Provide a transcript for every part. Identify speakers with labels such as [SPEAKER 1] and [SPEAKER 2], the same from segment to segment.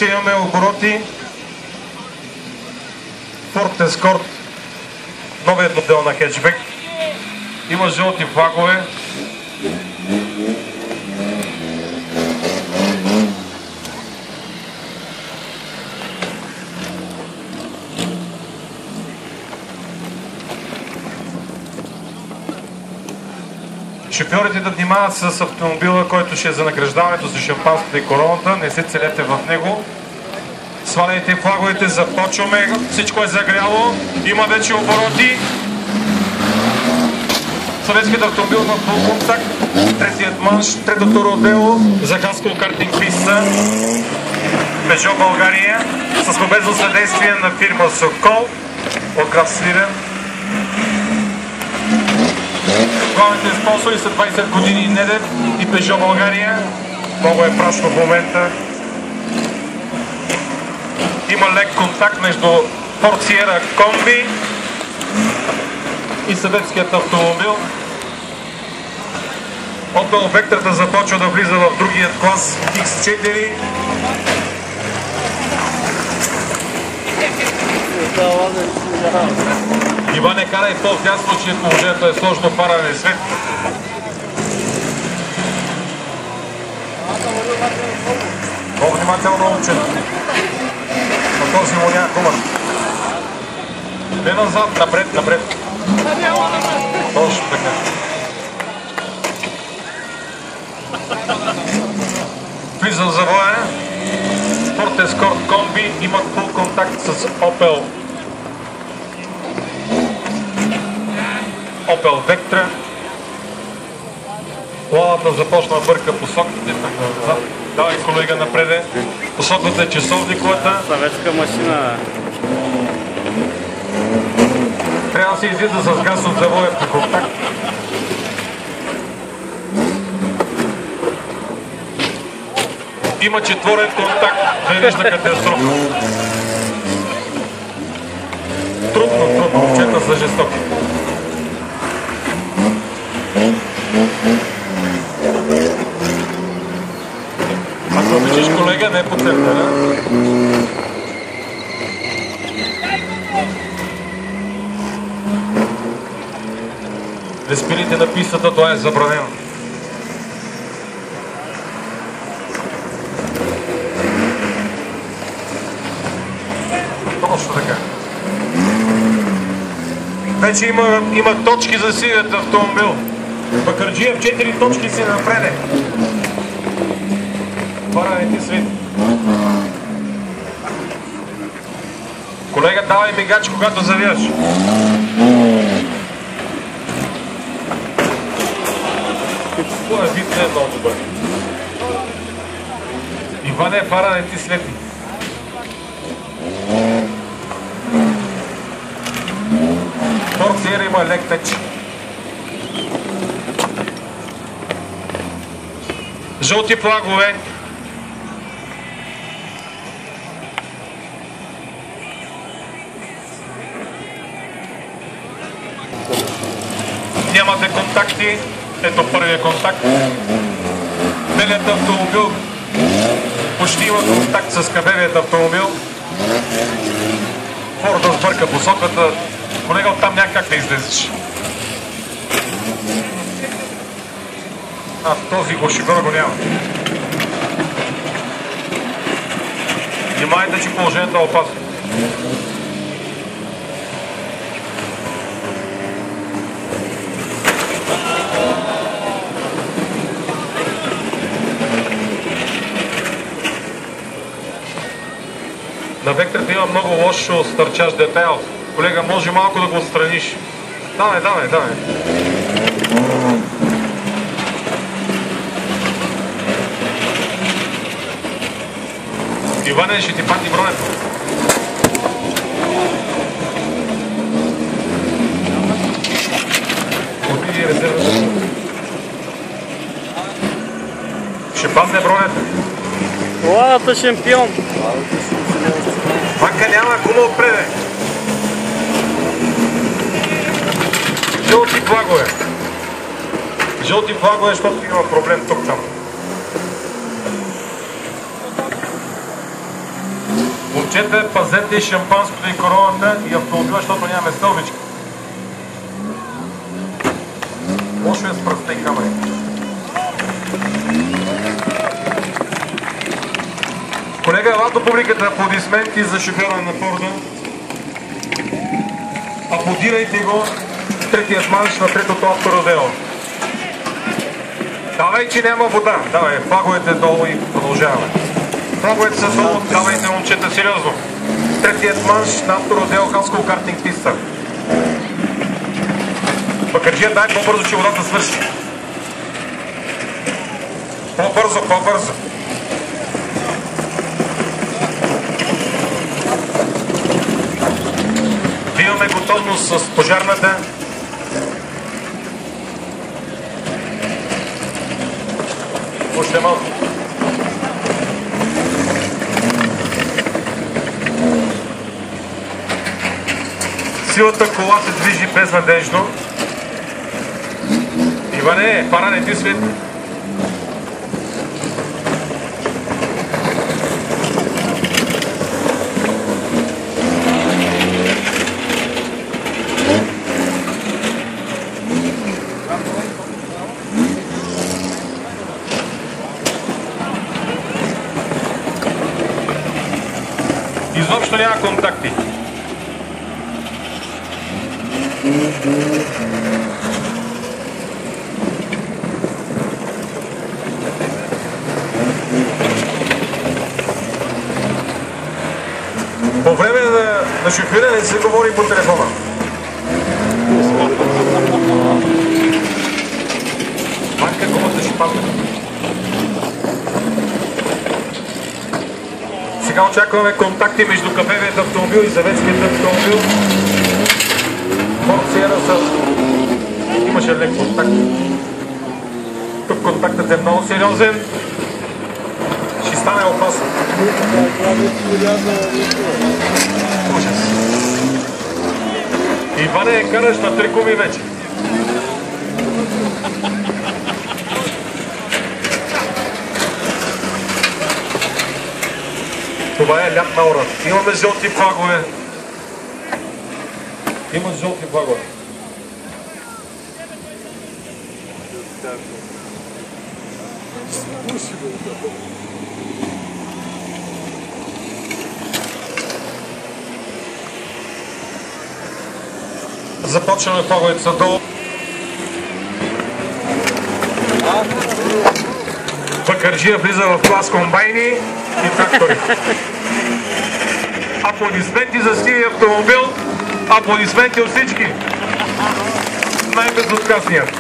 [SPEAKER 1] Имаме обороти Ford Escort, новият модел на хетчбек. Има жълти флагове. Шофьорите да внимават с автомобила, който ще е за награждаването за шампанското и короната. Не се целете в него. Сваляйте флаговете, започваме. Всичко е загряло. Има вече обороти. Съветският автомобил в пол контакт. Третият манш, третото родео за Хаскул картинг писта. Peugeot България с любезно съдействие на фирма Сокол от град Сливен. Главните спонсори са 20 години Недев и Peugeot България. Много е прашно в момента. Има лек контакт между Ford Sierra Combi и съветският автомобил. Opel Vectra започва да влиза в другият клас X4. Иван, не карай по-вдясно, че положението е сложно, пара не свет. Много внимателно учен. На този му няма гумът. Не назад, напред, напред. Точно така. Влиза в завоя. Ford Escort Combi имат full контакт с Opel Vectra. Лалата започна да бърка посоките. Давай, колега, напреде. Посоката е часовниковата.
[SPEAKER 2] Съветска машина.
[SPEAKER 1] Трябва да се излиза с газ от завоя при контакт. Има четворен контакт. Вижда катастрофа. Трудно. Момчета са жестоки. Ако обичаш, колега, не потърпя, да? Не спирите на пистата, това е забранено. Точно така. Вече има точки за сивият автомобил. Бакърджиев 4 точки си напреде. Параните свит. Колега, давай мигач, когато завияш. Твоя вид не е много добър. Иване, фара не ти слепи. Ford Sierra има лек теч. Жълти флагове. Нямате контакти. Ето първия контакт. Белият автомобил почти има контакт с кабелият автомобил. Форд да сбърка посоката. Колега, оттам няма как да излезеш. Този шофьор го няма. Внимайте, че положението е опасно. На Вектрата има много лошо стърчащ детайл. Колега, може малко да го отстраниш. Давай. Иване, ще ти пати бронето. Отиди резервата. Ще падне бронето.
[SPEAKER 2] Ладата шампион.
[SPEAKER 1] Мака няма кума отпреде. Жълти флагове. Жълти флагове, защото има проблем тук там. Момчета, пазете шампанското и короната и автомобила, защото нямаме стълбички. Лошо е с пръста и камери. Колега, ела до публиката, аплодисменти за шофьора на Форда. Аплодирайте го, третият манш на третото автородео. Давай, че няма вода. Давай, флаговете долу и продължаваме. Флаговете са долу, давайте, момчета, сериозно. Третият манш на автородео Хасково картинг писта. Бакърджия, дай по-бързо, че водата свърши. По-бързо, по-бързо. Имаме готовност с пожарната. Още малко. Силата кола се движи безнадежно. Иване, фара не ти свети. Изобщо няма контакти. По време на шофиране се говори по телефона. Манка гумата ще падне. Сега очакваме контакти между кафевият автомобил и съветският автомобил. Форд Сиера имаше лек контакт. Тук контактът е много сериозен. Ще стане опасно. Ужас. Иване, караш на 3 гуми вече. Това е лятна ура. Имаме жълти флагове. Има жълти флагове. Започваме флаговете са долу. Бакърджия влиза в клас комбайни и трактори. Аплодисменти за сивия автомобил. Аплодисменти от всички. Най-безотказният.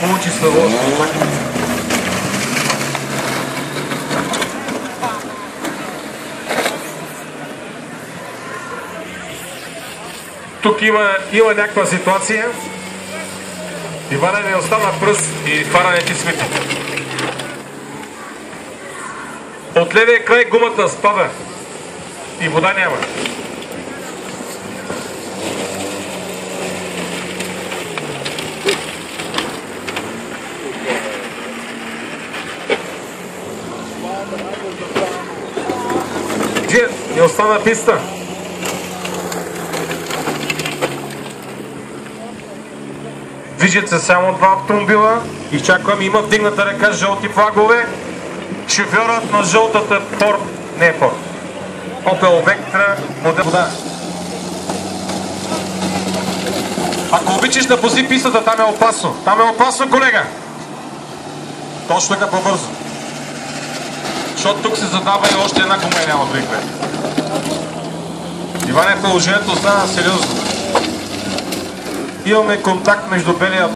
[SPEAKER 1] Получи се лош контакт. Тук има някаква ситуация. Иване, не остана пръст и фара не ти свети. От левия край гумата спада и вода няма. Где? Не остана писта. Движат се само два автомобила. Изчаквам, има вдигната ръка с жълти флагове. Шофьорът на жълтата Форд, не Форд, Opel Vectra, модел вода. Ако обичаш да пози пистата, там е опасно. Там е опасно, колега. Точно така по-бързо. Защото тук се задава и още една гума и няма други край. Иване, положението стана сериозно. Имаме контакт между белия